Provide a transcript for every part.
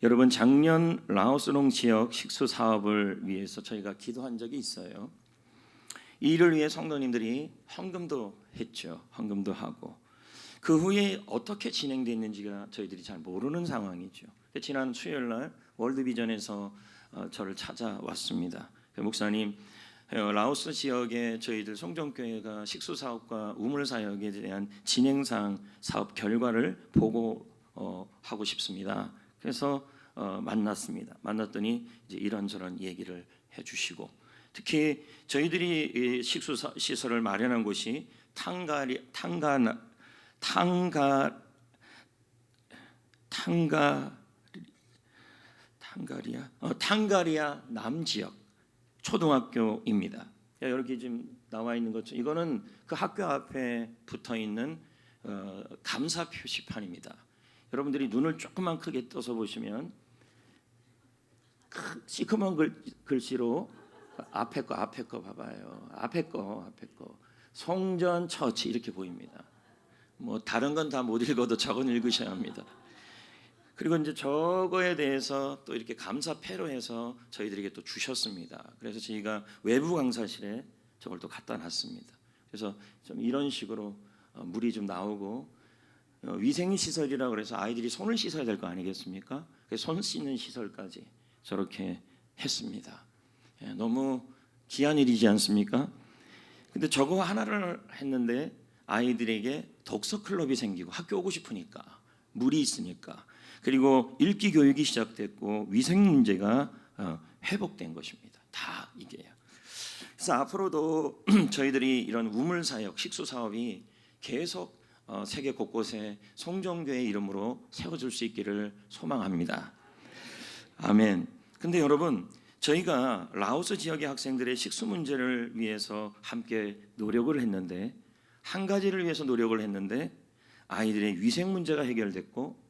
여러분, 작년 라오스롱 지역 식수 사업을 위해서 저희가 기도한 적이 있어요. 이 일을 위해 성도님들이 헌금도 했죠. 헌금도 하고 그 후에 어떻게 진행됐는지가 저희들이 잘 모르는 상황이죠. 지난 수요일 날 월드비전에서 저를 찾아왔습니다. 목사님, 라오스 지역에 저희들 송정교회가 식수 사업과 우물 사역에 대한 진행상 사업 결과를 보고하고 싶습니다. 그래서 만났습니다. 만났더니 이제 이런저런 얘기를 해주시고, 특히 저희들이 식수 시설을 마련한 곳이 탕가리아 남지역 초등학교입니다. 이렇게 지금 나와 있는 것처럼 이거는 그 학교 앞에 붙어 있는 감사 표시판입니다. 여러분들이 눈을 조금만 크게 떠서 보시면 시커먼 글씨로 앞에 거 봐봐요. 앞에 거 송전 처치 이렇게 보입니다. 뭐 다른 건 다 못 읽어도 저건 읽으셔야 합니다. 그리고 이제 저거에 대해서 또 이렇게 감사패로 해서 저희들에게 또 주셨습니다. 그래서 저희가 외부 강사실에 저걸 또 갖다 놨습니다. 그래서 좀 이런 식으로 물이 좀 나오고 위생 시설이라고 그래서 아이들이 손을 씻어야 될 거 아니겠습니까? 손 씻는 시설까지 저렇게 했습니다. 너무 귀한 일이지 않습니까? 근데 저거 하나를 했는데 아이들에게 독서 클럽이 생기고 학교 오고 싶으니까 물이 있으니까, 그리고 읽기 교육이 시작됐고 위생 문제가 회복된 것입니다. 다 이게요. 그래서 앞으로도 저희들이 이런 우물 사역, 식수 사업이 계속 세계 곳곳에 송정교회 이름으로 세워질 수 있기를 소망합니다. 아멘. 근데 여러분, 저희가 라오스 지역의 학생들의 식수 문제를 위해서 함께 노력을 했는데, 한 가지를 위해서 노력을 했는데 아이들의 위생 문제가 해결됐고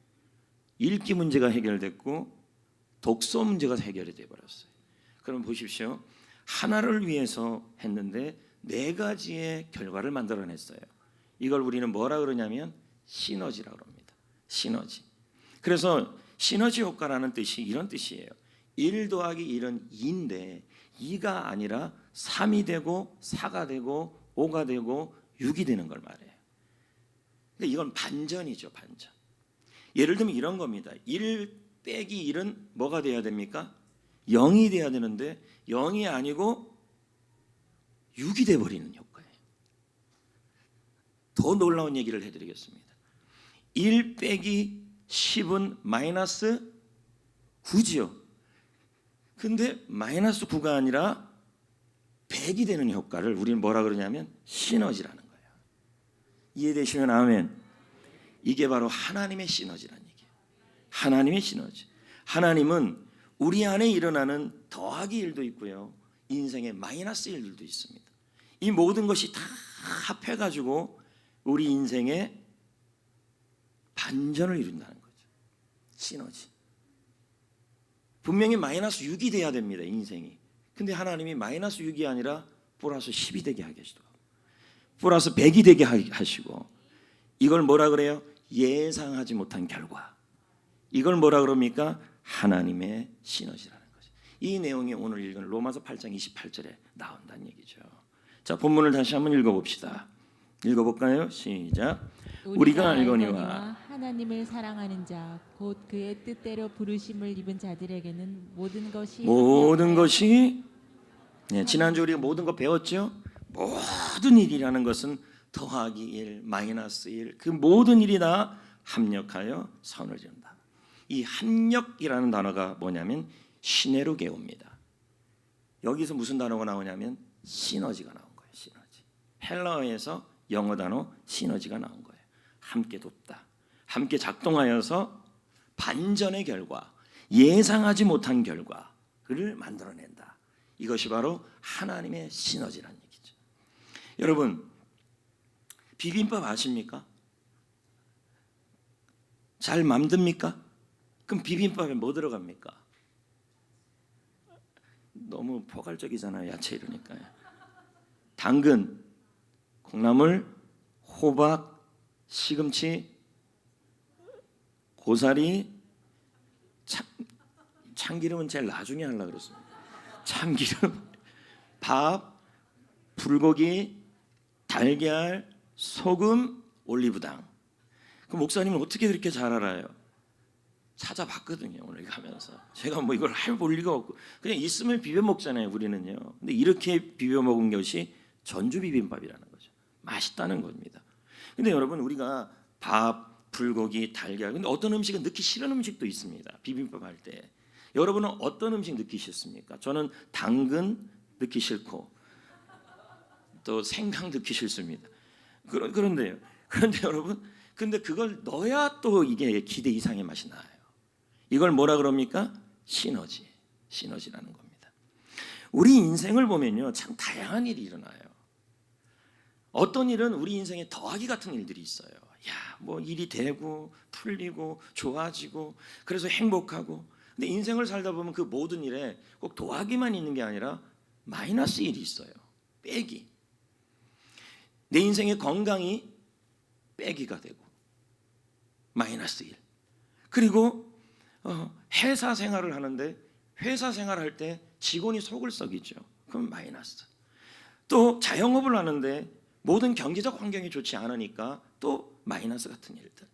읽기 문제가 해결됐고 독서 문제가 해결이 되어 버렸어요. 그럼 보십시오. 하나를 위해서 했는데 네 가지의 결과를 만들어냈어요. 이걸 우리는 뭐라 그러냐면 시너지라고 합니다. 시너지. 그래서 시너지 효과라는 뜻이 이런 뜻이에요. 1 더하기 1은 2인데 2가 아니라 3이 되고 4가 되고 5가 되고 6이 되는 걸 말해요. 근데 이건 반전이죠, 반전. 예를 들면 이런 겁니다. 1 빼기 1은 뭐가 돼야 됩니까? 0이 돼야 되는데 0이 아니고 6이 돼버리는 효과예요. 더 놀라운 얘기를 해드리겠습니다. 1 빼기 10은 마이너스 9지요. 근데 마이너스 9가 아니라 100이 되는 효과를 우리는 뭐라 그러냐면 시너지라는 거예요. 이해되시면 아멘. 이게 바로 하나님의 시너지라는 얘기예요. 하나님의 시너지. 하나님은 우리 안에 일어나는 더하기 일도 있고요, 인생의 마이너스 일들도 있습니다. 이 모든 것이 다 합해가지고 우리 인생의 반전을 이룬다는 거죠. 시너지. 분명히 마이너스 6이 돼야 됩니다, 인생이. 근데 하나님이 마이너스 6이 아니라 플러스 10이 되게 하시고 플러스 100이 되게 하시고, 이걸 뭐라 그래요? 예상하지 못한 결과. 이걸 뭐라 그럽니까? 하나님의 시너지라는 거죠. 이 내용이 오늘 읽은 로마서 8장 28절에 나온다는 얘기죠. 자, 본문을 다시 한번 읽어봅시다. 읽어볼까요? 시작. 우리가 알거니와 하나님을 사랑하는 자 곧 그의 뜻대로 부르심을 입은 자들에게는 모든 것이 지난주 우리가 모든 거 배웠죠? 모든 일이라는 것은 더하기 1, 마이너스 1, 그 모든 일이 다 합력하여 선을 이룬다. 이 합력이라는 단어가 뭐냐면 시네르게오입니다. 여기서 무슨 단어가 나오냐면 시너지가 나온 거예요. 시너지. 헬라어에서 영어 단어 시너지가 나온 거예요. 함께 돕다, 함께 작동하여서 반전의 결과, 예상하지 못한 결과를 만들어낸다. 이것이 바로 하나님의 시너지라는 얘기죠. 여러분, 비빔밥 아십니까? 잘 만듭니까? 그럼 비빔밥에 뭐 들어갑니까? 너무 포괄적이잖아요, 야채 이러니까. 당근, 콩나물, 호박, 시금치, 고사리, 참기름은 제일 나중에 하려고 그랬습니다. 참기름, 밥, 불고기, 달걀, 소금, 올리브당. 그 목사님은 어떻게 그렇게 잘 알아요? 찾아봤거든요. 오늘 가면서 제가 뭐 이걸 해볼 리가 없고 그냥 있으면 비벼 먹잖아요. 우리는요. 근데 이렇게 비벼 먹은 것이 전주 비빔밥이라는 거죠. 맛있다는 겁니다. 근데 여러분 우리가 밥, 불고기, 달걀. 근데 어떤 음식은 넣기 싫은 음식도 있습니다. 비빔밥 할 때. 여러분은 어떤 음식 넣기 싫습니까? 저는 당근 넣기 싫고 또 생강 넣기 싫습니다. 그런데 여러분, 근데 그걸 넣어야 또 이게 기대 이상의 맛이 나요. 이걸 뭐라 그럽니까? 시너지라는 겁니다. 우리 인생을 보면요, 참 다양한 일이 일어나요. 어떤 일은 우리 인생에 더하기 같은 일들이 있어요. 야, 뭐 일이 되고 풀리고 좋아지고 그래서 행복하고. 근데 인생을 살다 보면 그 모든 일에 꼭 더하기만 있는 게 아니라 마이너스 일이 있어요. 빼기. 내 인생의 건강이 빼기가 되고 마이너스 일. 그리고 회사 생활을 하는데 회사 생활할 때 직원이 속을 썩이죠. 그럼 마이너스. 또 자영업을 하는데 모든 경제적 환경이 좋지 않으니까 또 마이너스 같은 일들.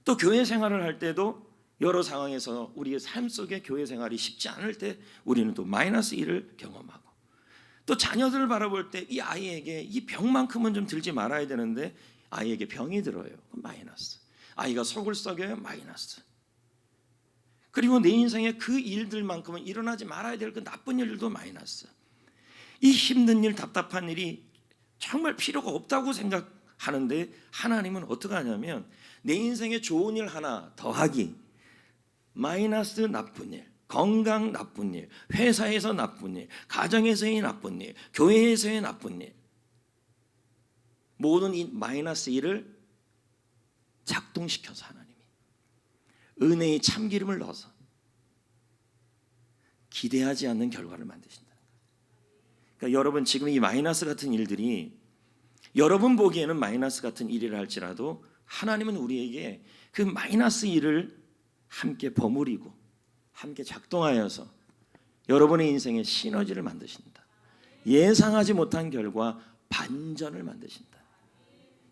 또 교회 생활을 할 때도 여러 상황에서 우리의 삶 속에 교회 생활이 쉽지 않을 때 우리는 또 마이너스 일을 경험하고 또 자녀들을 바라볼 때 이 아이에게 이 병만큼은 좀 들지 말아야 되는데 아이에게 병이 들어요. 마이너스. 아이가 속을 썩여요. 마이너스. 그리고 내 인생에 그 일들만큼은 일어나지 말아야 될 그 나쁜 일들도 마이너스. 이 힘든 일, 답답한 일이 정말 필요가 없다고 생각하는데 하나님은 어떻게 하냐면 내 인생에 좋은 일 하나 더하기, 마이너스 나쁜 일, 건강 나쁜 일, 회사에서 나쁜 일, 가정에서의 나쁜 일, 교회에서의 나쁜 일, 모든 이 마이너스 일을 작동시켜서 하나님이 은혜의 참기름을 넣어서 기대하지 않는 결과를 만드신다는 거예요. 그러니까 여러분 지금 이 마이너스 같은 일들이 여러분 보기에는 마이너스 같은 일이라 할지라도 하나님은 우리에게 그 마이너스 일을 함께 버무리고 함께 작동하여서 여러분의 인생에 시너지를 만드신다. 예상하지 못한 결과 반전을 만드신다.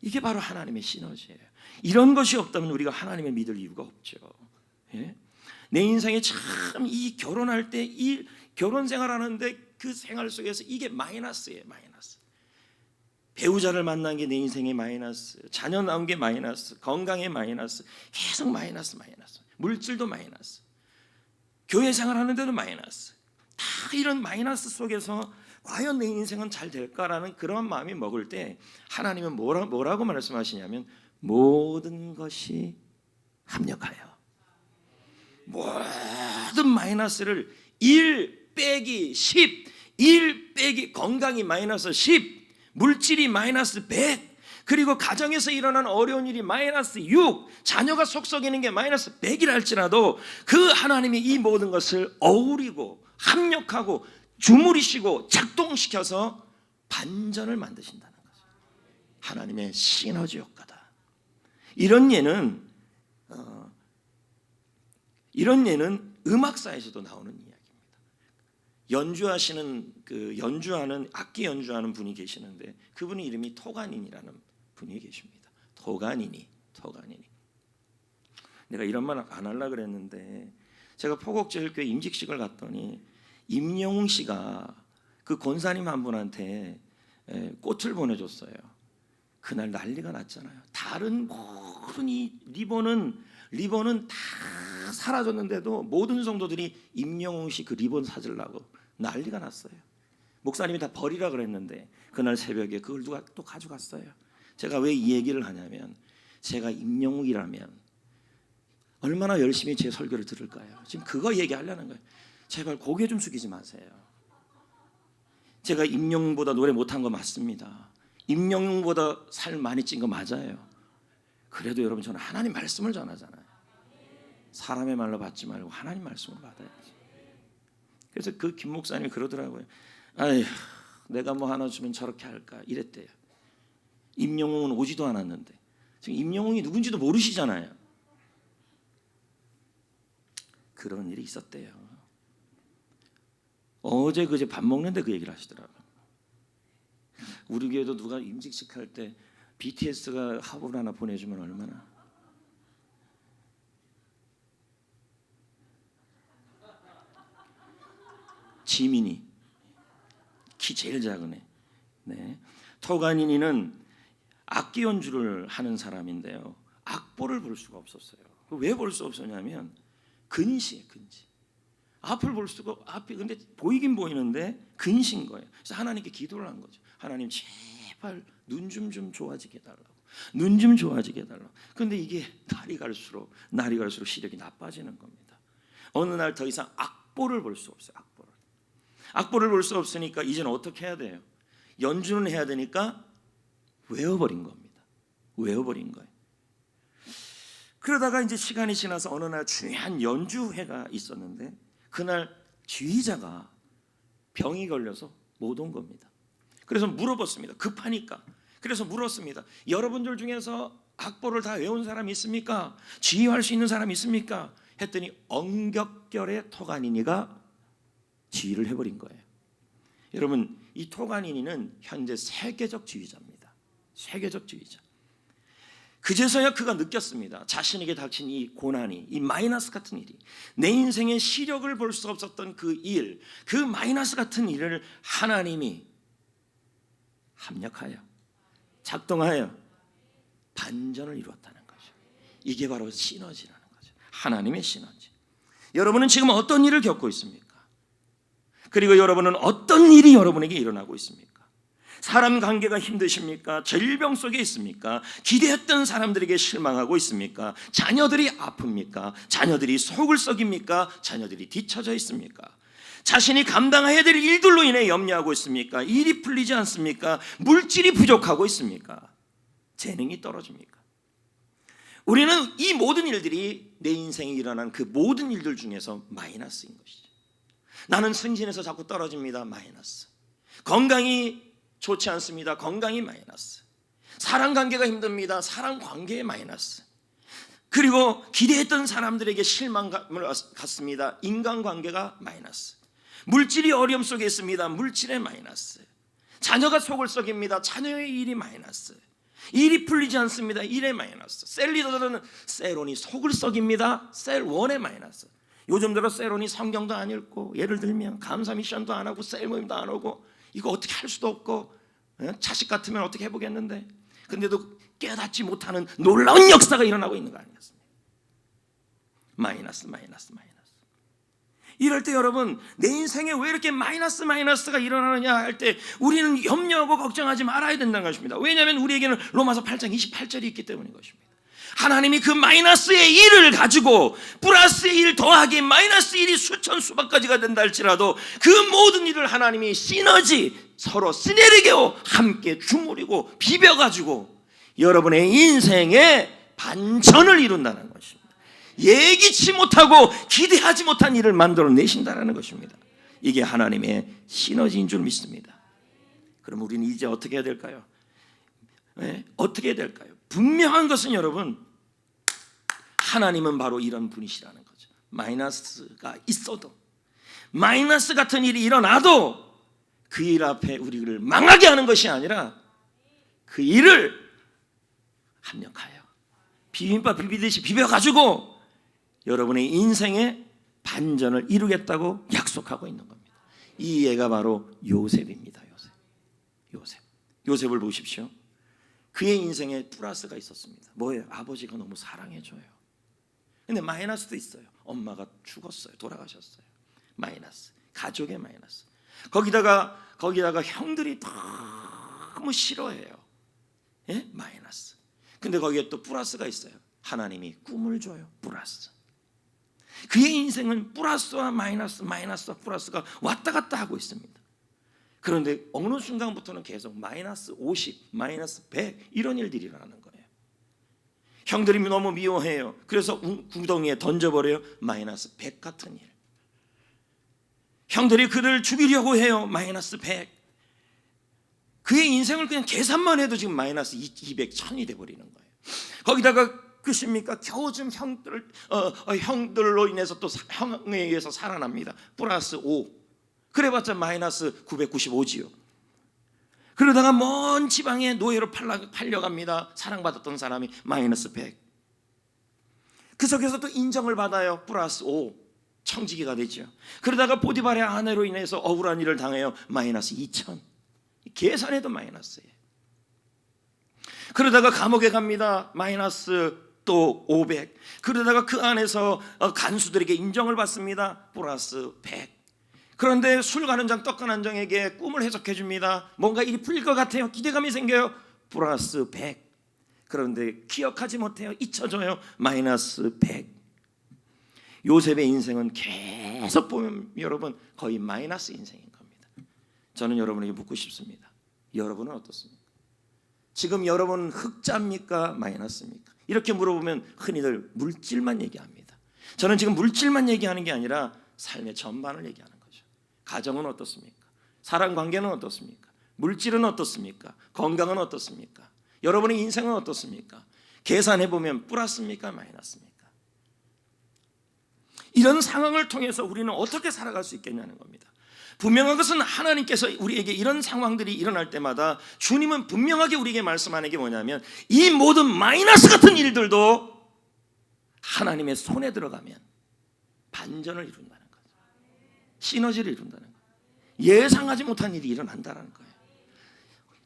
이게 바로 하나님의 시너지예요. 이런 것이 없다면 우리가 하나님을 믿을 이유가 없죠. 예? 내 인생에 참 이 결혼할 때 이 결혼 생활하는데 그 생활 속에서 이게 마이너스예요. 마이너스. 배우자를 만난 게 내 인생의 마이너스, 자녀 낳은 게 마이너스, 건강의 마이너스, 계속 마이너스. 물질도 마이너스. 교회 생활하는데도 마이너스. 다 이런 마이너스 속에서 과연 내 인생은 잘 될까라는 그런 마음이 먹을 때 하나님은 뭐라고 말씀하시냐면 모든 것이 합력하여 모든 마이너스를 1 빼기 10, 1 빼기 건강이 마이너스 10, 물질이 마이너스 100, 그리고 가정에서 일어난 어려운 일이 마이너스 6, 자녀가 속썩이는 게 마이너스 100이라 할지라도 그 하나님이 이 모든 것을 어우리고 합력하고 주무리시고 작동시켜서 반전을 만드신다는 거죠. 하나님의 시너지 효과다. 이런 예는 음악사에서도 나오는 이야기입니다. 연주하는 악기 연주하는 분이 계시는데 그분의 이름이 토가닌이라는 분이 계십니다. 토가니니. 내가 이런 말 안 하려고 그랬는데 제가 포곡제일교회 임직식을 갔더니 임영웅 씨가 그 권사님 한 분한테 꽃을 보내줬어요. 그날 난리가 났잖아요. 다른 모든 이 리본은 다 사라졌는데도 모든 성도들이 임영웅 씨 그 리본 사주려고 난리가 났어요. 목사님이 다 버리라 그랬는데 그날 새벽에 그걸 누가 또 가져갔어요. 제가 왜 이 얘기를 하냐면 제가 임영웅이라면 얼마나 열심히 제 설교를 들을까요? 지금 그거 얘기하려는 거예요. 제발 고개 좀 숙이지 마세요. 제가 임영웅보다 노래 못한 거 맞습니다. 임영웅보다 살 많이 찐 거 맞아요. 그래도 여러분 저는 하나님 말씀을 전하잖아요. 사람의 말로 받지 말고 하나님 말씀을 받아야지. 그래서 그 김 목사님이 그러더라고요. 아휴, 내가 뭐 하나 주면 저렇게 할까 이랬대요. 임영웅은 오지도 않았는데 지금 임영웅이 누군지도 모르시잖아요. 그런 일이 있었대요. 어제 그제 밥 먹는데 그 얘기를 하시더라고요. 우리 교회도 누가 임직식 할 때 BTS가 화보를 하나 보내주면 얼마나. 지민이 키 제일 작은 애. 네. 토가니니는 악기 연주를 하는 사람인데요. 악보를 볼 수가 없었어요. 왜 볼 수 없었냐면 근시예요, 근시. 앞을 볼 수가 앞이 근데 보이긴 보이는데 근시인 거예요. 그래서 하나님께 기도를 한 거죠. 하나님 제발 눈 좀 좋아지게 해달라고. 눈 좀 좋아지게 해달라고. 근데 이게 날이 갈수록 시력이 나빠지는 겁니다. 어느 날 더 이상 악보를 볼 수 없어요. 악보를 볼 수 없으니까 이제는 어떻게 해야 돼요? 연주는 해야 되니까 외워버린 겁니다. 외워버린 거예요. 그러다가 이제 시간이 지나서 어느 날 중요한 연주회가 있었는데 그날 지휘자가 병이 걸려서 못 온 겁니다. 그래서 물어봤습니다. 급하니까. 그래서 물었습니다. 여러분들 중에서 악보를 다 외운 사람이 있습니까? 지휘할 수 있는 사람이 있습니까? 했더니 엉격결의 토가니니가 지휘를 해버린 거예요. 여러분, 이 토가니니는 현재 세계적 지휘자입니다. 세계적 지휘자. 그제서야 그가 느꼈습니다. 자신에게 닥친 이 고난이, 이 마이너스 같은 일이, 내 인생의 시력을 볼 수 없었던 그 일, 그 마이너스 같은 일을 하나님이 합력하여 작동하여 반전을 이루었다는 거죠. 이게 바로 시너지라는 거죠. 하나님의 시너지. 여러분은 지금 어떤 일을 겪고 있습니까? 그리고 여러분은 어떤 일이 여러분에게 일어나고 있습니까? 사람 관계가 힘드십니까? 질병 속에 있습니까? 기대했던 사람들에게 실망하고 있습니까? 자녀들이 아픕니까? 자녀들이 속을 썩입니까? 자녀들이 뒤처져 있습니까? 자신이 감당해야 될 일들로 인해 염려하고 있습니까? 일이 풀리지 않습니까? 물질이 부족하고 있습니까? 재능이 떨어집니까? 우리는 이 모든 일들이 내 인생에 일어난 그 모든 일들 중에서 마이너스인 것이죠. 나는 승진해서 자꾸 떨어집니다. 마이너스. 건강이 좋지 않습니다. 건강이 마이너스. 사람 관계가 힘듭니다. 사람 관계의 마이너스. 그리고 기대했던 사람들에게 실망을 갖습니다. 인간관계가 마이너스. 물질이 어려움 속에 있습니다. 물질의 마이너스. 자녀가 속을 썩입니다. 자녀의 일이 마이너스. 일이 풀리지 않습니다. 일의 마이너스. 셀 리더들은 셀온이 속을 썩입니다. 셀원의 마이너스. 요즘 들어 셀온이 성경도 안 읽고, 예를 들면 감사 미션도 안 하고 셀 모임도 안 오고, 이거 어떻게 할 수도 없고, 자식 같으면 어떻게 해보겠는데, 근데도 깨닫지 못하는 놀라운 역사가 일어나고 있는 거 아니겠습니까? 마이너스. 이럴 때 여러분, 내 인생에 왜 이렇게 마이너스가 일어나느냐 할 때 우리는 염려하고 걱정하지 말아야 된다는 것입니다. 왜냐하면 우리에게는 로마서 8장 28절이 있기 때문인 것입니다. 하나님이 그 마이너스의 1을 가지고 플러스의 1 더하기 마이너스 1이 수천 수백 가지가 된다 할지라도 그 모든 일을 하나님이 시너지, 서로 시네르게오 함께 주무리고 비벼가지고 여러분의 인생에 반전을 이룬다는 것입니다. 예기치 못하고 기대하지 못한 일을 만들어내신다는 것입니다. 이게 하나님의 시너지인 줄 믿습니다. 그럼 우리는 이제 어떻게 해야 될까요? 어떻게 해야 될까요? 분명한 것은 여러분, 하나님은 바로 이런 분이시라는 거죠. 마이너스가 있어도, 마이너스 같은 일이 일어나도 그 일 앞에 우리를 망하게 하는 것이 아니라 그 일을 합력하여 비빔밥 비비듯이 비벼가지고 여러분의 인생에 반전을 이루겠다고 약속하고 있는 겁니다. 이 예가 바로 요셉입니다. 요셉을 보십시오. 그의 인생에 플러스가 있었습니다. 뭐예요? 아버지가 너무 사랑해줘요. 근데 마이너스도 있어요. 엄마가 죽었어요. 돌아가셨어요. 마이너스. 가족의 마이너스. 거기다가 형들이 너무 싫어해요. 예? 마이너스. 근데 거기에 또 플러스가 있어요. 하나님이 꿈을 줘요. 플러스. 그의 인생은 플러스와 마이너스와 플러스가 왔다 갔다 하고 있습니다. 그런데 어느 순간부터는 계속 마이너스 50, 마이너스 100 이런 일들이 일어나는 거예요. 형들이 너무 미워해요. 그래서 구덩이에 던져버려요. 마이너스 100 같은 일. 형들이 그를 죽이려고 해요. 마이너스 100. 그의 인생을 그냥 계산만 해도 지금 마이너스 200, 1000이 돼버리는 거예요. 거기다가 것입니까? 겨우 좀 형들로 인해서 또 형에 의해서 살아납니다. 플러스 5. 그래봤자 마이너스 995지요. 그러다가 먼 지방에 노예로 팔려갑니다. 사랑받았던 사람이 마이너스 100. 그 속에서 또 인정을 받아요. 플러스 5. 청지기가 되죠. 그러다가 보디발의 아내로 인해서 억울한 일을 당해요. 마이너스 2000. 계산해도 마이너스예요. 그러다가 감옥에 갑니다. 마이너스 또 500. 그러다가 그 안에서 간수들에게 인정을 받습니다. 플러스 100. 그런데 술 가는 장 떡 가는 장에게 꿈을 해석해 줍니다. 뭔가 일이 풀릴 것 같아요. 기대감이 생겨요. 플러스 100. 그런데 기억하지 못해요. 잊혀져요. 마이너스 100. 요셉의 인생은 계속 보면 여러분 거의 마이너스 인생인 겁니다. 저는 여러분에게 묻고 싶습니다. 여러분은 어떻습니까? 지금 여러분 흑자입니까? 마이너스입니까? 이렇게 물어보면 흔히들 물질만 얘기합니다. 저는 지금 물질만 얘기하는 게 아니라 삶의 전반을 얘기하는 거죠. 가정은 어떻습니까? 사람 관계는 어떻습니까? 물질은 어떻습니까? 건강은 어떻습니까? 여러분의 인생은 어떻습니까? 계산해 보면 플러스입니까? 마이너스입니까? 이런 상황을 통해서 우리는 어떻게 살아갈 수 있겠냐는 겁니다. 분명한 것은 하나님께서 우리에게 이런 상황들이 일어날 때마다 주님은 분명하게 우리에게 말씀하는 게 뭐냐면 이 모든 마이너스 같은 일들도 하나님의 손에 들어가면 반전을 이룬다는 거죠. 시너지를 이룬다는 거예요. 예상하지 못한 일이 일어난다는 거예요.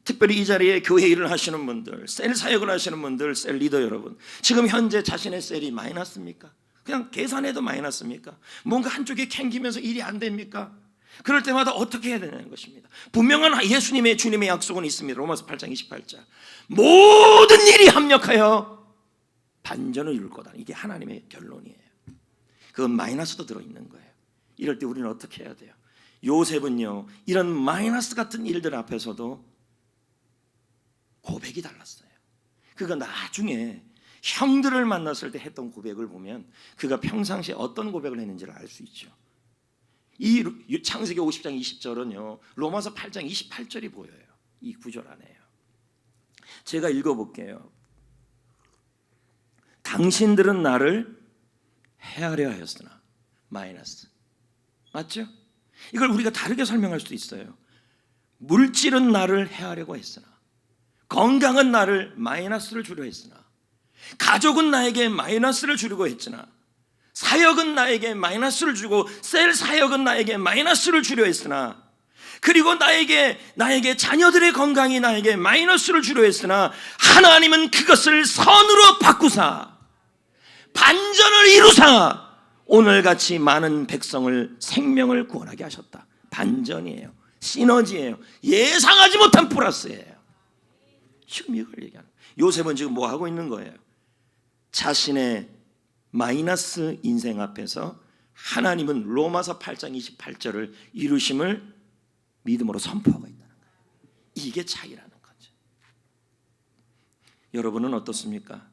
특별히 이 자리에 교회 일을 하시는 분들, 셀 사역을 하시는 분들, 셀 리더 여러분, 지금 현재 자신의 셀이 마이너스입니까? 그냥 계산해도 마이너스입니까? 뭔가 한쪽에 캥기면서 일이 안 됩니까? 그럴 때마다 어떻게 해야 되냐는 것입니다. 분명한 예수님의 주님의 약속은 있습니다. 로마서 8장 28절. 모든 일이 합력하여 반전을 이룰 거다. 이게 하나님의 결론이에요. 그건 마이너스도 들어있는 거예요. 이럴 때 우리는 어떻게 해야 돼요? 요셉은요 이런 마이너스 같은 일들 앞에서도 고백이 달랐어요. 그가 나중에 형들을 만났을 때 했던 고백을 보면 그가 평상시에 어떤 고백을 했는지를 알 수 있죠. 이 창세기 50장 20절은요 로마서 8장 28절이 보여요. 이 구절 안에요. 제가 읽어볼게요. 당신들은 나를 해하려 하였으나 마이너스 맞죠? 이걸 우리가 다르게 설명할 수도 있어요. 물질은 나를 해하려고 했으나 건강은 나를 마이너스를 주려 했으나 가족은 나에게 마이너스를 주려고 했으나 사역은 나에게 마이너스를 주고 셀 사역은 나에게 마이너스를 주려 했으나 그리고 나에게 자녀들의 건강이 나에게 마이너스를 주려 했으나 하나님은 그것을 선으로 바꾸사 반전을 이루사 오늘같이 많은 백성을 생명을 구원하게 하셨다. 반전이에요. 시너지예요. 예상하지 못한 플러스예요. 지금 이걸 얘기하는 거예요. 요셉은 지금 뭐 하고 있는 거예요? 자신의 마이너스 인생 앞에서 하나님은 로마서 8장 28절을 이루심을 믿음으로 선포하고 있다는 거예요. 이게 차이라는 거죠. 여러분은 어떻습니까?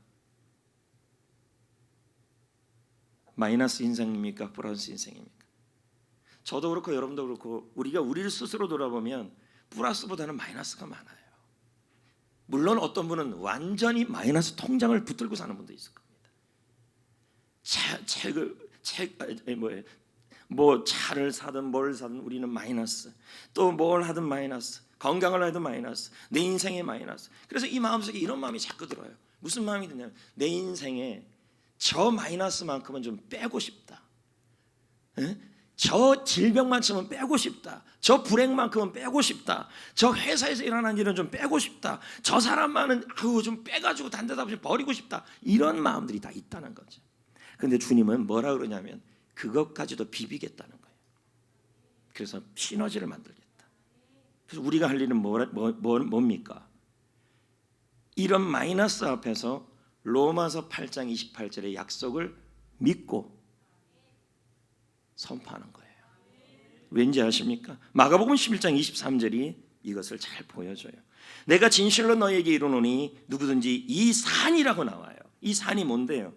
마이너스 인생입니까? 플러스 인생입니까? 저도 그렇고 여러분도 그렇고 우리가 우리를 스스로 돌아보면 플러스보다는 마이너스가 많아요. 물론 어떤 분은 완전히 마이너스 통장을 붙들고 사는 분도 있을 겁니다. 차를 사든 뭘 사든 우리는 마이너스, 또 뭘 하든 마이너스, 건강을 하든 마이너스, 내 인생에 마이너스. 그래서 이 마음속에 이런 마음이 자꾸 들어요. 무슨 마음이 드냐면 내 인생에 저 마이너스만큼은 좀 빼고 싶다. 에? 저 질병만큼은 빼고 싶다. 저 불행만큼은 빼고 싶다. 저 회사에서 일어난 일은 좀 빼고 싶다. 저 사람만은 좀 빼가지고 단 데다 버리고 싶다. 이런 마음들이 다 있다는 거죠. 그런데 주님은 뭐라 그러냐면 그것까지도 비비겠다는 거예요. 그래서 시너지를 만들겠다. 그래서 우리가 할 일은 뭡니까? 이런 마이너스 앞에서 로마서 8장 28절의 약속을 믿고 선포하는 거예요. 왠지 아십니까? 마가복음 11장 23절이 이것을 잘 보여줘요. 내가 진실로 너에게 이르노니 누구든지 이 산이라고 나와요. 이 산이 뭔데요?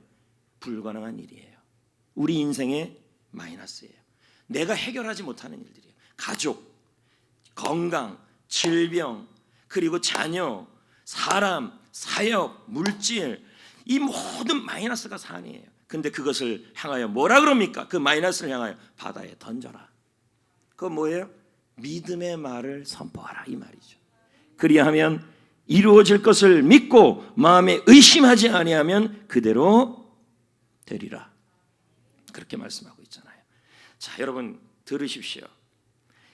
불가능한 일이에요. 우리 인생의 마이너스예요. 내가 해결하지 못하는 일들이에요. 가족, 건강, 질병, 그리고 자녀, 사람, 사역, 물질, 이 모든 마이너스가 산이에요. 근데 그것을 향하여 뭐라 그럽니까? 그 마이너스를 향하여 바다에 던져라. 그건 뭐예요? 믿음의 말을 선포하라 이 말이죠. 그리하면 이루어질 것을 믿고 마음에 의심하지 아니하면 그대로 되리라. 그렇게 말씀하고 있잖아요. 자, 여러분 들으십시오.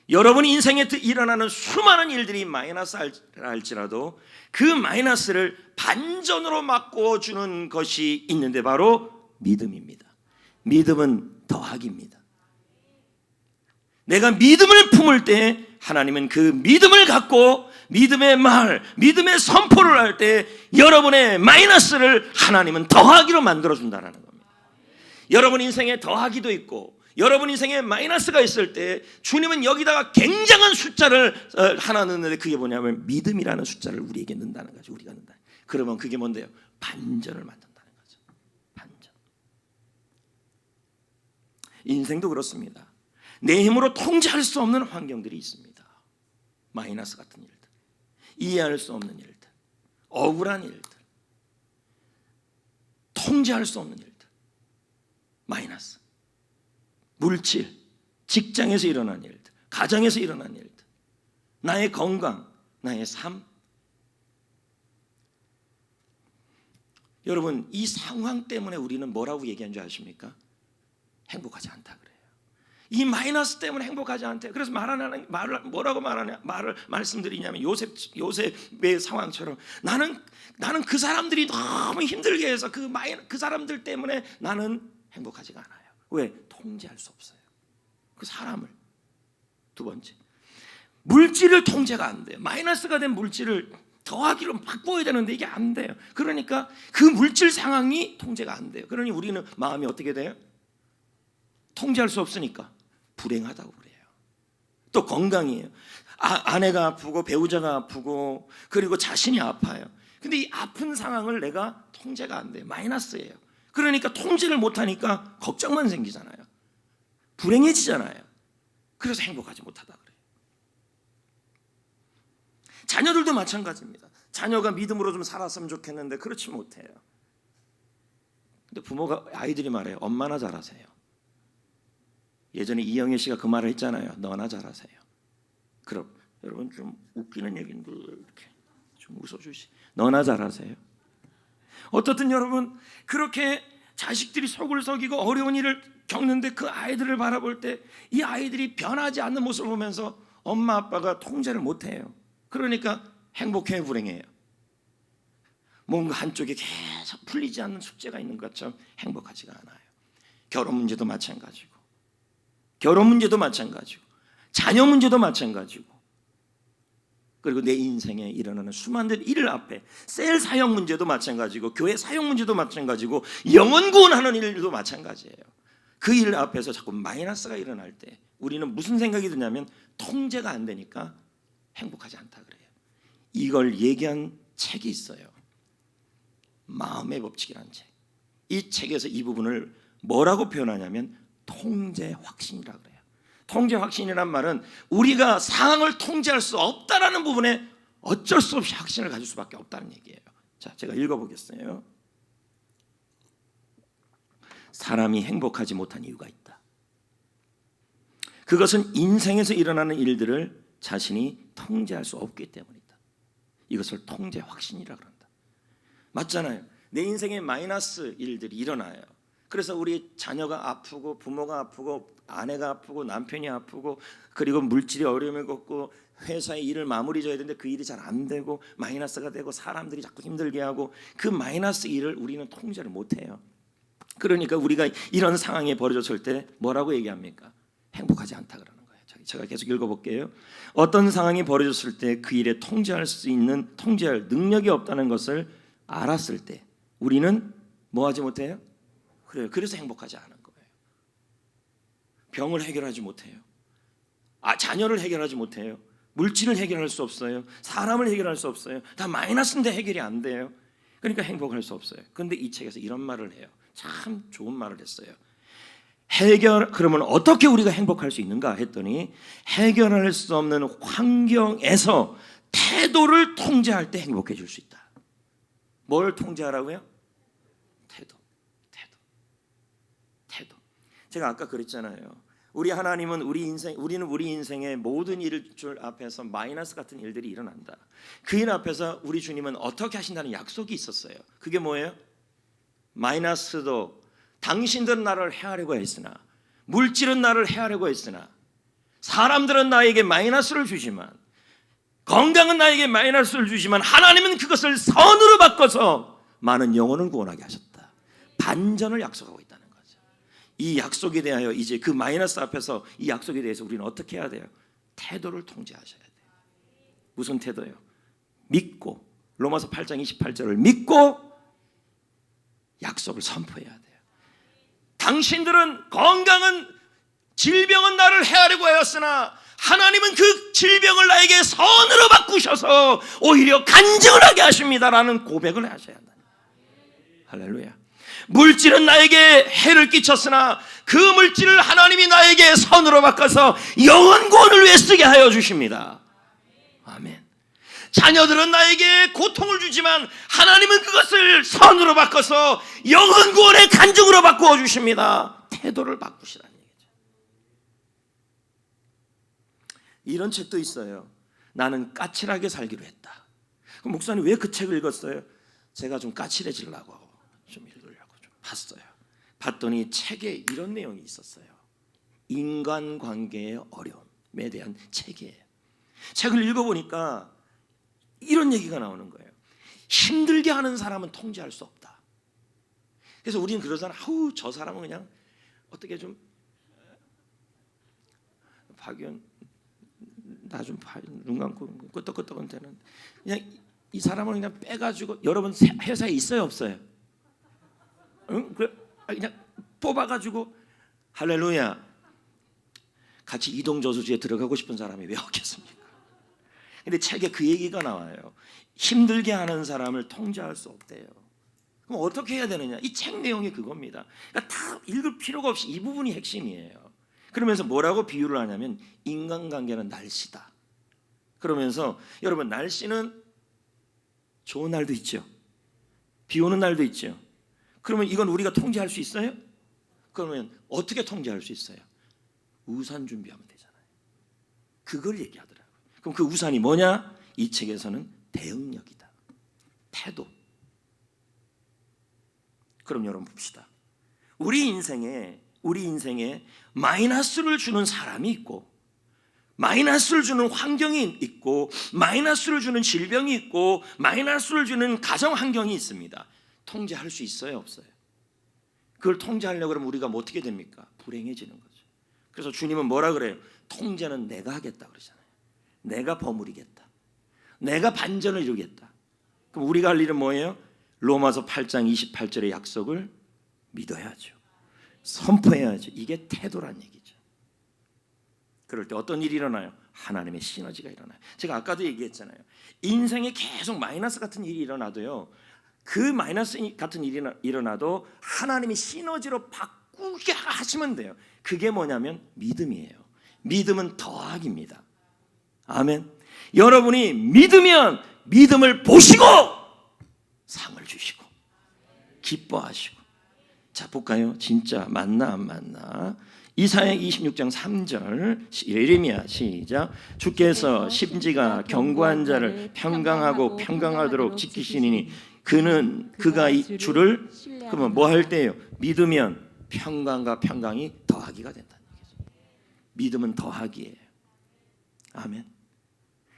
여러분 인생에 일어나는 수많은 일들이 마이너스 할지라도 그 마이너스를 반전으로 바꿔주는 것이 있는데 바로 믿음입니다. 믿음은 더하기입니다. 내가 믿음을 품을 때 하나님은 그 믿음을 갖고 믿음의 말, 믿음의 선포를 할 때 여러분의 마이너스를 하나님은 더하기로 만들어준다는 겁니다. 여러분 인생에 더하기도 있고 여러분 인생에 마이너스가 있을 때 주님은 여기다가 굉장한 숫자를 하나 넣는데 그게 뭐냐면 믿음이라는 숫자를 우리에게 넣는다는 거죠. 우리가 넣는다. 그러면 그게 뭔데요? 반전을 만든다는 거죠. 반전. 인생도 그렇습니다. 내 힘으로 통제할 수 없는 환경들이 있습니다. 마이너스 같은 일들, 이해할 수 없는 일들, 억울한 일들, 통제할 수 없는 일들, 마이너스. 물질, 직장에서 일어난 일들, 가정에서 일어난 일들, 나의 건강, 나의 삶. 여러분 이 상황 때문에 우리는 뭐라고 얘기한 줄 아십니까? 행복하지 않다 그래요. 이 마이너스 때문에 행복하지 않대. 그래서 뭐라고 말씀드리냐면 요셉의 상황처럼 나는 그 사람들이 너무 힘들게 해서 그 사람들 때문에 나는 행복하지가 않아요. 왜? 통제할 수 없어요. 그 사람을. 두 번째, 물질을 통제가 안 돼요. 마이너스가 된 물질을 더하기로 바꿔야 되는데 이게 안 돼요. 그러니까 그 물질 상황이 통제가 안 돼요. 그러니 우리는 마음이 어떻게 돼요? 통제할 수 없으니까 불행하다고 그래요. 또 건강이에요. 아내가 아프고 배우자가 아프고 그리고 자신이 아파요. 근데 이 아픈 상황을 내가 통제가 안 돼요. 마이너스예요. 그러니까 통제를 못하니까 걱정만 생기잖아요. 불행해지잖아요. 그래서 행복하지 못하다 그래요. 자녀들도 마찬가지입니다. 자녀가 믿음으로 좀 살았으면 좋겠는데 그렇지 못해요. 근데 아이들이 말해요. 엄마나 잘하세요. 예전에 이영애 씨가 그 말을 했잖아요. 너나 잘하세요. 그럼 여러분 좀 웃기는 얘기인데 이렇게 좀 웃어주시. 너나 잘하세요. 어떻든 여러분 그렇게 자식들이 속을 썩이고 어려운 일을 겪는데 그 아이들을 바라볼 때 이 아이들이 변하지 않는 모습을 보면서 엄마 아빠가 통제를 못해요. 그러니까 행복해요, 불행해요? 뭔가 한쪽에 계속 풀리지 않는 숙제가 있는 것처럼 행복하지가 않아요. 결혼 문제도 마찬가지고 자녀 문제도 마찬가지고 그리고 내 인생에 일어나는 수많은 일 앞에 셀 사역 문제도 마찬가지고 교회 사역 문제도 마찬가지고 영혼 구원하는 일도 마찬가지예요. 그 일 앞에서 자꾸 마이너스가 일어날 때 우리는 무슨 생각이 드냐면 통제가 안 되니까 행복하지 않다 그래요. 이걸 얘기한 책이 있어요. 마음의 법칙이라는 책. 이 책에서 이 부분을 뭐라고 표현하냐면 통제 확신이라 그래요. 통제 확신이란 말은 우리가 상황을 통제할 수 없다라는 부분에 어쩔 수 없이 확신을 가질 수밖에 없다는 얘기예요. 자, 제가 읽어보겠어요. 사람이 행복하지 못한 이유가 있다. 그것은 인생에서 일어나는 일들을 자신이 통제할 수 없기 때문이다. 이것을 통제 확신이라 그런다. 맞잖아요. 내 인생에 마이너스 일들이 일어나요. 그래서 우리 자녀가 아프고 부모가 아프고 아내가 아프고 남편이 아프고 그리고 물질이 어려움을 겪고 회사의 일을 마무리 져야 되는데 그 일이 잘 안 되고 마이너스가 되고 사람들이 자꾸 힘들게 하고 그 마이너스 일을 우리는 통제를 못해요. 그러니까 우리가 이런 상황에 벌어졌을 때 뭐라고 얘기합니까? 행복하지 않다 그러는 거예요. 제가 계속 읽어볼게요. 어떤 상황이 벌어졌을 때 그 일에 통제할 능력이 없다는 것을 알았을 때 우리는 뭐 하지 못해요? 그래요. 그래서 행복하지 않은 거예요. 병을 해결하지 못해요. 자녀를 해결하지 못해요. 물질을 해결할 수 없어요. 사람을 해결할 수 없어요. 다 마이너스인데 해결이 안 돼요. 그러니까 행복할 수 없어요. 그런데 이 책에서 이런 말을 해요. 참 좋은 말을 했어요. 그러면 어떻게 우리가 행복할 수 있는가 했더니 해결할 수 없는 환경에서 태도를 통제할 때 행복해질 수 있다. 뭘 통제하라고요? 제가 아까 그랬잖아요. 우리 하나님은 우리는 우리 인생의 모든 일을 앞에서 마이너스 같은 일들이 일어난다. 그 일 앞에서 우리 주님은 어떻게 하신다는 약속이 있었어요. 그게 뭐예요? 마이너스도 당신들은 나를 해하려고 했으나, 물질은 나를 해하려고 했으나, 사람들은 나에게 마이너스를 주지만, 건강은 나에게 마이너스를 주지만 하나님은 그것을 선으로 바꿔서 많은 영혼을 구원하게 하셨다. 반전을 약속하고 있다는 거죠. 이 약속에 대하여 이제 그 마이너스 앞에서 이 약속에 대해서 우리는 어떻게 해야 돼요? 태도를 통제하셔야 돼요. 무슨 태도요? 믿고, 로마서 8장 28절을 믿고 약속을 선포해야 돼요. 당신들은 건강은, 질병은 나를 해하려고 하였으나 하나님은 그 질병을 나에게 선으로 바꾸셔서 오히려 간증을 하게 하십니다라는 고백을 하셔야 한다. 할렐루야. 물질은 나에게 해를 끼쳤으나 그 물질을 하나님이 나에게 선으로 바꿔서 영원 구원을 위해 쓰게 하여 주십니다. 아멘. 자녀들은 나에게 고통을 주지만 하나님은 그것을 선으로 바꿔서 영원 구원의 간증으로 바꾸어 주십니다. 태도를 바꾸시라는 얘기죠. 이런 책도 있어요. 나는 까칠하게 살기로 했다. 그럼 목사님 왜 그 책을 읽었어요? 제가 좀 까칠해지려고 좀 읽으려고 좀 봤어요. 봤더니 책에 이런 내용이 있었어요. 인간관계의 어려움에 대한 책이에요. 책을 읽어보니까 이런 얘기가 나오는 거예요. 힘들게 하는 사람은 통제할 수 없다. 그래서 우리는 그러잖아. 아우 저 사람은 그냥 어떻게 좀 박연 나 좀 눈 감고 끄떡끄떡은 되는, 그냥 이 사람을 그냥 빼가지고, 여러분 회사에 있어요 없어요? 응? 그냥 뽑아가지고, 할렐루야, 같이 이동저수지에 들어가고 싶은 사람이 왜 없겠습니까? 근데 책에 그 얘기가 나와요. 힘들게 하는 사람을 통제할 수 없대요. 그럼 어떻게 해야 되느냐? 이 책 내용이 그겁니다. 그러니까 다 읽을 필요가 없이 이 부분이 핵심이에요. 그러면서 뭐라고 비유를 하냐면 인간관계는 날씨다. 그러면서 여러분 날씨는 좋은 날도 있죠. 비 오는 날도 있죠. 그러면 이건 우리가 통제할 수 있어요? 그러면 어떻게 통제할 수 있어요? 우산 준비하면 되잖아요. 그걸 얘기하더라고요. 그럼 그 우산이 뭐냐? 이 책에서는 대응력이다. 태도. 그럼 여러분 봅시다. 우리 인생에 마이너스를 주는 사람이 있고, 마이너스를 주는 환경이 있고, 마이너스를 주는 질병이 있고, 마이너스를 주는 가정 환경이 있습니다. 통제할 수 있어요 없어요? 그걸 통제하려고 그러면 우리가 뭐 어떻게 됩니까? 불행해지는 거죠. 그래서 주님은 뭐라 그래요? 통제는 내가 하겠다 그러잖아요. 내가 버무리겠다. 내가 반전을 이루겠다. 그럼 우리가 할 일은 뭐예요? 로마서 8장 28절의 약속을 믿어야죠. 선포해야죠. 이게 태도란 얘기죠. 그럴 때 어떤 일이 일어나요? 하나님의 시너지가 일어나요. 제가 아까도 얘기했잖아요. 인생에 계속 마이너스 같은 일이 일어나도요, 그 마이너스 같은 일이 일어나도 하나님이 시너지로 바꾸게 하시면 돼요. 그게 뭐냐면 믿음이에요. 믿음은 더하기입니다. 아멘. 여러분이 믿으면 믿음을 보시고 상을 주시고 기뻐하시고. 자 볼까요? 진짜 맞나 안 맞나? 이사야 26장 3절 예레미야 시작. 주께서 심지가 견고한 자를 평강하고 평강하도록 지키시니 그가 이 주를, 그러면 뭐 할 때예요? 믿으면 평강과 평강이 더하기가 된다는 얘기죠. 믿음은 더하기예요. 아멘.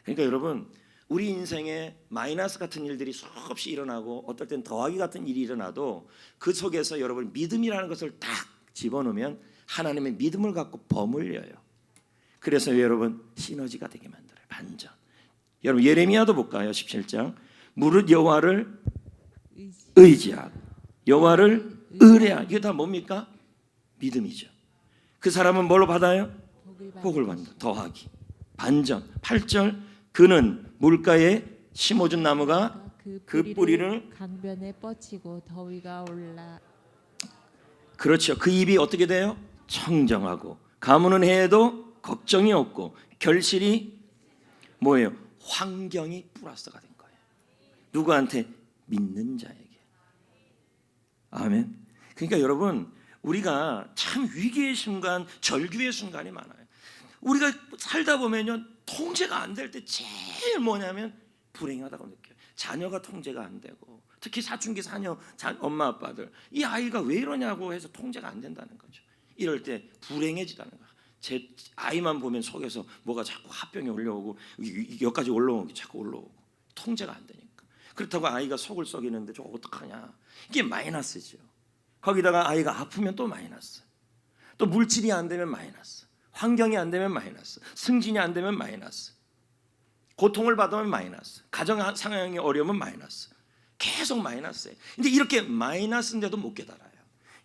그러니까 여러분 우리 인생에 마이너스 같은 일들이 수없이 일어나고 어떨 땐 더하기 같은 일이 일어나도 그 속에서 여러분 믿음이라는 것을 딱 집어넣으면 하나님의 믿음을 갖고 버물려요. 그래서 여러분 시너지가 되게 만들어요. 반전. 여러분 예레미야도 볼까요? 17장. 무릇 여호와를 의지하고 여호와를 의뢰하고. 이게 다 뭡니까? 믿음이죠. 그 사람은 뭘로 받아요? 복을 받는다. 더하기. 반전. 8절. 그는 물가에 심어준 나무가 그 뿌리를 강변에 뻗치고 더위가 올라. 그렇죠. 그 입이 어떻게 돼요? 청정하고 가무는 해에도 걱정이 없고 결실이 뭐예요? 환경이 플러스가 된 거예요. 누구한테? 믿는 자에게. 아멘. 그러니까 여러분 우리가 참 위기의 순간, 절규의 순간이 많아요. 우리가 살다 보면요, 통제가 안 될 때 제일 뭐냐면 불행하다고 느껴요. 자녀가 통제가 안 되고, 특히 사춘기 자녀, 엄마 아빠들, 이 아이가 왜 이러냐고 해서 통제가 안 된다는 거죠. 이럴 때 불행해지다는 거예요. 제 아이만 보면 속에서 뭐가 자꾸 화병이 올라오고 여기까지 올라오고 자꾸 올라오고, 통제가 안 되니까. 그렇다고 아이가 속을 썩이는데 저 어떡하냐, 이게 마이너스죠. 거기다가 아이가 아프면 또 마이너스, 또 물질이 안 되면 마이너스, 환경이 안 되면 마이너스, 승진이 안 되면 마이너스, 고통을 받으면 마이너스, 가정 상황이 어려우면 마이너스, 계속 마이너스예요. 근데 이렇게 마이너스인데도 못 깨달아요.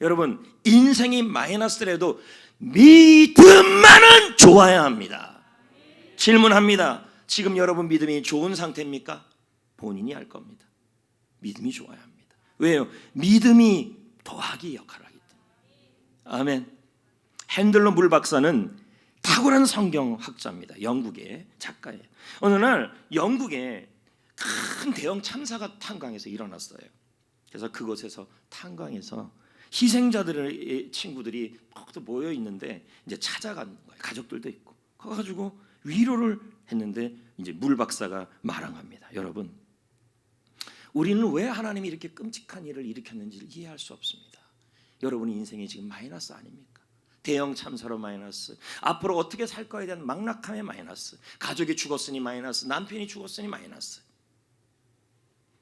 여러분, 인생이 마이너스라도 믿음만은 좋아야 합니다. 질문합니다. 지금 여러분 믿음이 좋은 상태입니까? 본인이 알 겁니다. 믿음이 좋아야 합니다. 왜요? 믿음이 더하기 역할을 하기 때문에. 아멘. 핸들러 물 박사는 탁월한 성경학자입니다. 영국의 작가예요. 어느 날 영국에 큰 대형 참사가 탄광에서 일어났어요. 그래서 그곳에서 탄광에서 희생자들의 친구들이 모여 있는데 이제 찾아간 거예요. 가족들도 있고. 가가지고 위로를 했는데 이제 물 박사가 말합니다. 여러분, 우리는 왜 하나님이 이렇게 끔찍한 일을 일으켰는지를 이해할 수 없습니다. 여러분의 인생이 지금 마이너스 아닙니까? 대형 참사로 마이너스, 앞으로 어떻게 살 거에 대한 막락함의 마이너스, 가족이 죽었으니 마이너스, 남편이 죽었으니 마이너스.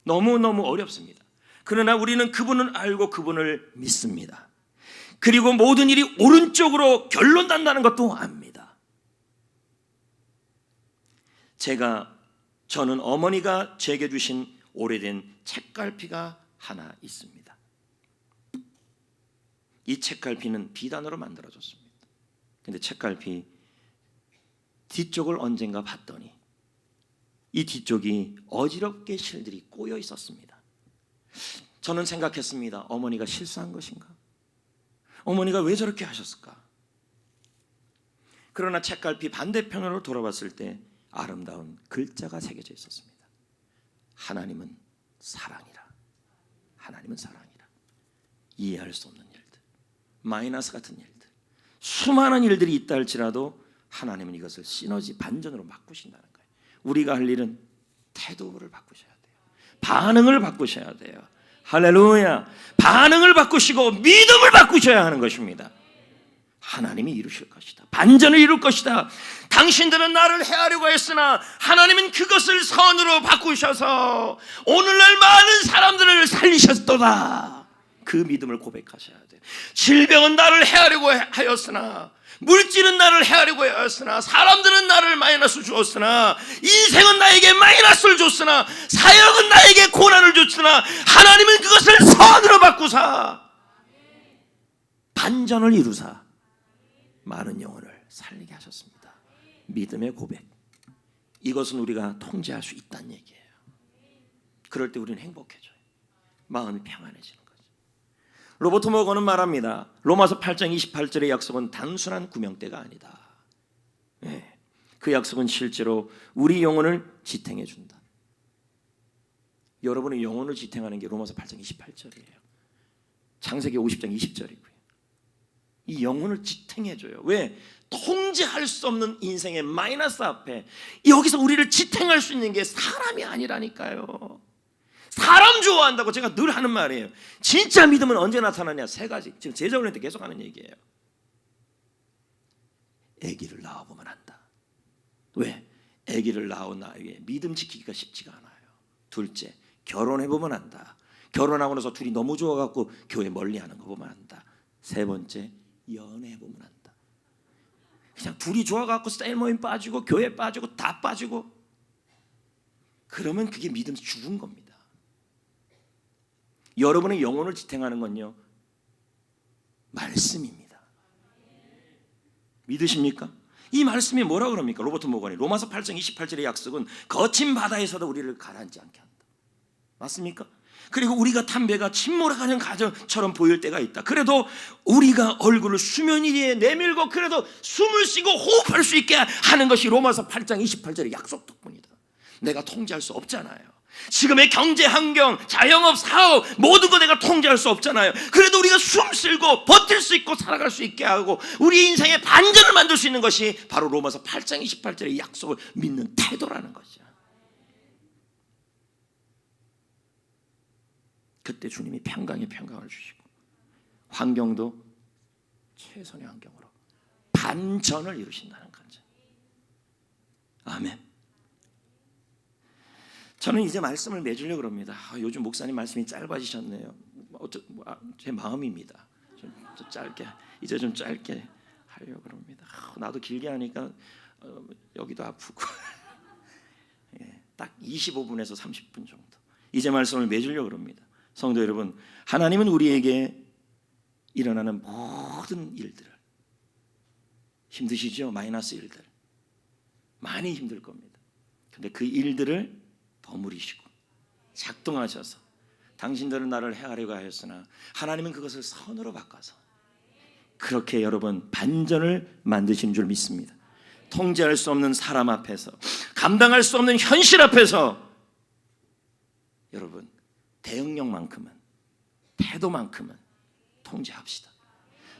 너무너무 어렵습니다. 그러나 우리는 그분을 알고 그분을 믿습니다. 그리고 모든 일이 오른쪽으로 결론 난다는 것도 압니다. 저는 어머니가 제게 주신 오래된 책갈피가 하나 있습니다. 이 책갈피는 비단으로 만들어졌습니다. 근데 책갈피 뒤쪽을 언젠가 봤더니 이 뒤쪽이 어지럽게 실들이 꼬여 있었습니다. 저는 생각했습니다. 어머니가 실수한 것인가? 어머니가 왜 저렇게 하셨을까? 그러나 책갈피 반대편으로 돌아봤을 때 아름다운 글자가 새겨져 있었습니다. 하나님은 사랑이라. 하나님은 사랑이라. 이해할 수 없는 일들, 마이너스 같은 일들, 수많은 일들이 있다 할지라도 하나님은 이것을 시너지 반전으로 바꾸신다는 거예요. 우리가 할 일은 태도를 바꾸셔야 돼요. 반응을 바꾸셔야 돼요. 할렐루야. 반응을 바꾸시고 믿음을 바꾸셔야 하는 것입니다. 하나님이 이루실 것이다. 반전을 이룰 것이다. 당신들은 나를 해하려고 했으나 하나님은 그것을 선으로 바꾸셔서 오늘날 많은 사람들을 살리셨도다. 그 믿음을 고백하셔야 돼요. 질병은 나를 해하려고 하였으나, 물질은 나를 해하려고 하였으나, 사람들은 나를 마이너스 주었으나, 인생은 나에게 마이너스를 줬으나, 사역은 나에게 고난을 줬으나 하나님은 그것을 선으로 바꾸사 반전을 이루사 많은 영혼을 살리게 하셨습니다. 믿음의 고백, 이것은 우리가 통제할 수 있다는 얘기예요. 그럴 때 우리는 행복해져요. 마음이 평안해지는 거죠. 로버트 모건은 말합니다. 로마서 8장 28절의 약속은 단순한 구명대가 아니다. 네, 그 약속은 실제로 우리 영혼을 지탱해 준다. 여러분의 영혼을 지탱하는 게 로마서 8장 28절이에요. 창세기 50장 20절이고요. 이 영혼을 지탱해줘요. 왜? 통제할 수 없는 인생의 마이너스 앞에 여기서 우리를 지탱할 수 있는 게 사람이 아니라니까요. 사람 좋아한다고 제가 늘 하는 말이에요. 진짜 믿음은 언제 나타나냐? 세 가지. 지금 제자훈련 때 계속 하는 얘기예요. 아기를 낳아보면 안다. 왜? 아기를 낳은 나에게 믿음 지키기가 쉽지가 않아요. 둘째, 결혼해보면 안다. 결혼하고 나서 둘이 너무 좋아갖고 교회 멀리하는 거 보면 안다. 세 번째, 연애해보면 안다. 그냥 둘이 좋아갖고 셀 모임 빠지고 교회 빠지고 다 빠지고, 그러면 그게 믿음 죽은 겁니다. 여러분의 영혼을 지탱하는 건요, 말씀입니다. 믿으십니까? 이 말씀이 뭐라 그럽니까? 로버트 모건이 로마서 8장 28절의 약속은 거친 바다에서도 우리를 가라앉지 않게 한다. 맞습니까? 그리고 우리가 탄 배가 침몰해가는 가정처럼 보일 때가 있다. 그래도 우리가 얼굴을 수면 위에 내밀고 그래도 숨을 쉬고 호흡할 수 있게 하는 것이 로마서 8장 28절의 약속 덕분이다. 내가 통제할 수 없잖아요. 지금의 경제 환경, 자영업, 사업 모든 거 내가 통제할 수 없잖아요. 그래도 우리가 숨 쉬고 버틸 수 있고 살아갈 수 있게 하고 우리 인생의 반전을 만들 수 있는 것이 바로 로마서 8장 28절의 약속을 믿는 태도라는 것이죠. 그때 주님이 평강에 평강을 주시고 환경도 최선의 환경으로 반전을 이루신다는 거죠. 아멘. 저는 이제 말씀을 맺으려고 합니다. 요즘 목사님 말씀이 짧아지셨네요. 제 마음입니다. 좀 짧게, 이제 좀 짧게 하려고 합니다. 나도 길게 하니까 여기도 아프고 딱 25분에서 30분 정도. 이제 말씀을 맺으려고 합니다. 성도 여러분, 하나님은 우리에게 일어나는 모든 일들을, 힘드시죠? 마이너스 일들 많이 힘들 겁니다. 근데 그 일들을 버무리시고 작동하셔서 당신들은 나를 해하려고 하였으나 하나님은 그것을 선으로 바꿔서 그렇게 여러분 반전을 만드신 줄 믿습니다. 통제할 수 없는 사람 앞에서, 감당할 수 없는 현실 앞에서 여러분 대응력만큼은, 태도만큼은 통제합시다.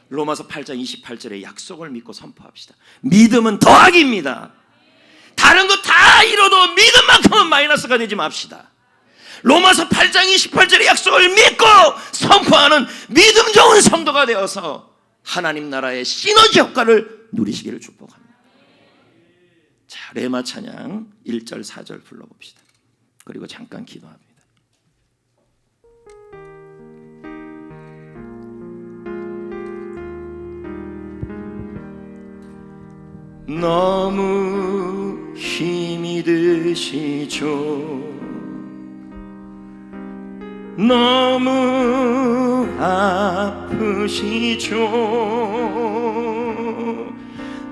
로마서 8장 28절의 약속을 믿고 선포합시다. 믿음은 더하기입니다. 다른 거 다 이뤄도 믿음만큼은 마이너스가 되지 맙시다. 로마서 8장 28절의 약속을 믿고 선포하는 믿음 좋은 성도가 되어서 하나님 나라의 시너지 효과를 누리시기를 축복합니다. 자, 레마 찬양 1절 4절 불러봅시다. 그리고 잠깐 기도합니다. 너무 힘이 드시죠. 너무 아프시죠.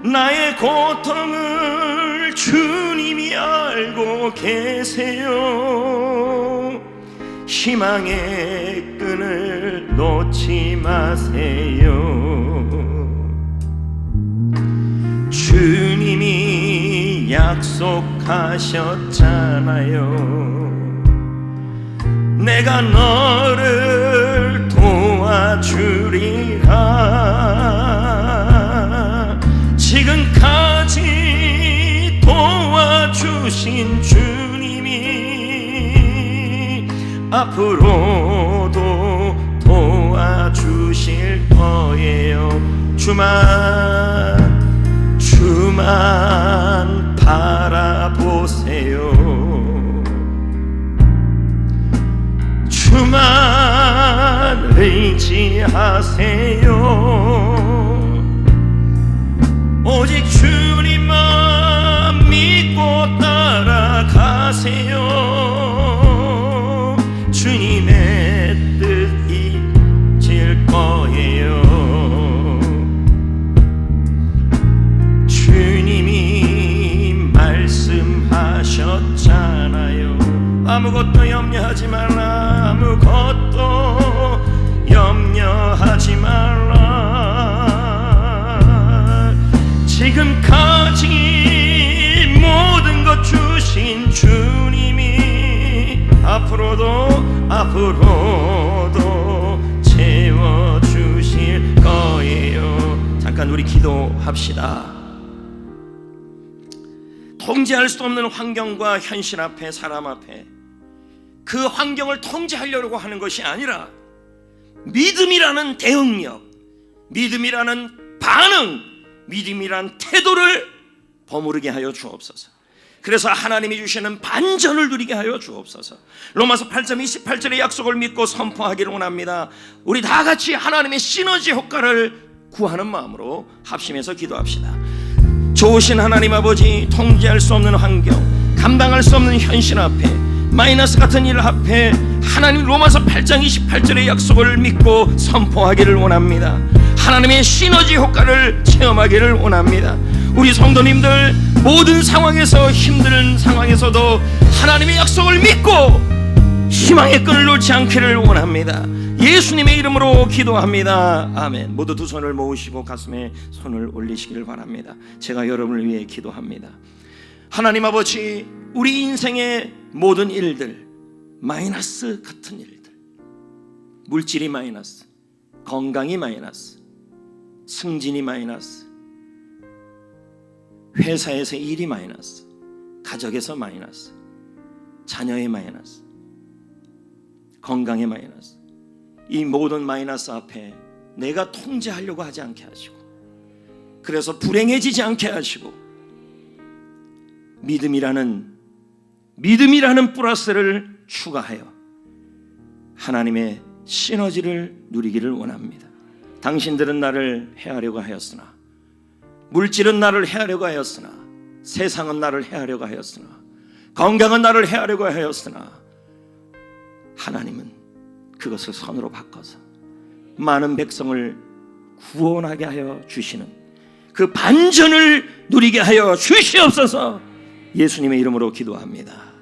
나의 고통을 주님이 알고 계세요. 희망의 끈을 놓지 마세요. 주님이 약속하셨잖아요. 내가 너를 도와주리라. 지금까지 도와주신 주님이 앞으로도 도와주실 거예요. 주만 바라보세요. 주만 의지하세요. 오직 주님만 믿고 따라가세요. 주님의 뜻이 질 거예요. 하셨잖아요. 아무것도 염려하지 말라. 아무것도 염려하지 말라. 지금까지 모든 것 주신 주님이 앞으로도 채워주실 거예요. 잠깐 우리 기도합시다. 통제할 수 없는 환경과 현실 앞에, 사람 앞에 그 환경을 통제하려고 하는 것이 아니라 믿음이라는 대응력, 믿음이라는 반응, 믿음이라는 태도를 버무르게 하여 주옵소서. 그래서 하나님이 주시는 반전을 누리게 하여 주옵소서. 로마서 8장 28절의 약속을 믿고 선포하기를 원합니다. 우리 다 같이 하나님의 시너지 효과를 구하는 마음으로 합심해서 기도합시다. 좋으신 하나님 아버지, 통제할 수 없는 환경, 감당할 수 없는 현실 앞에, 마이너스 같은 일 앞에 하나님 로마서 8장 28절의 약속을 믿고 선포하기를 원합니다. 하나님의 시너지 효과를 체험하기를 원합니다. 우리 성도님들 모든 상황에서, 힘든 상황에서도 하나님의 약속을 믿고 희망의 끈을 놓지 않기를 원합니다. 예수님의 이름으로 기도합니다. 아멘. 모두 두 손을 모으시고 가슴에 손을 올리시기를 바랍니다. 제가 여러분을 위해 기도합니다. 하나님 아버지, 우리 인생의 모든 일들, 마이너스 같은 일들, 물질이 마이너스, 건강이 마이너스, 승진이 마이너스, 회사에서 일이 마이너스, 가족에서 마이너스, 자녀의 마이너스, 건강의 마이너스, 이 모든 마이너스 앞에 내가 통제하려고 하지 않게 하시고, 그래서 불행해지지 않게 하시고, 믿음이라는 플러스를 추가하여 하나님의 시너지를 누리기를 원합니다. 당신들은 나를 해하려고 하였으나, 물질은 나를 해하려고 하였으나, 세상은 나를 해하려고 하였으나, 건강은 나를 해하려고 하였으나, 하나님은 그것을 선으로 바꿔서 많은 백성을 구원하게 하여 주시는 그 반전을 누리게 하여 주시옵소서. 예수님의 이름으로 기도합니다.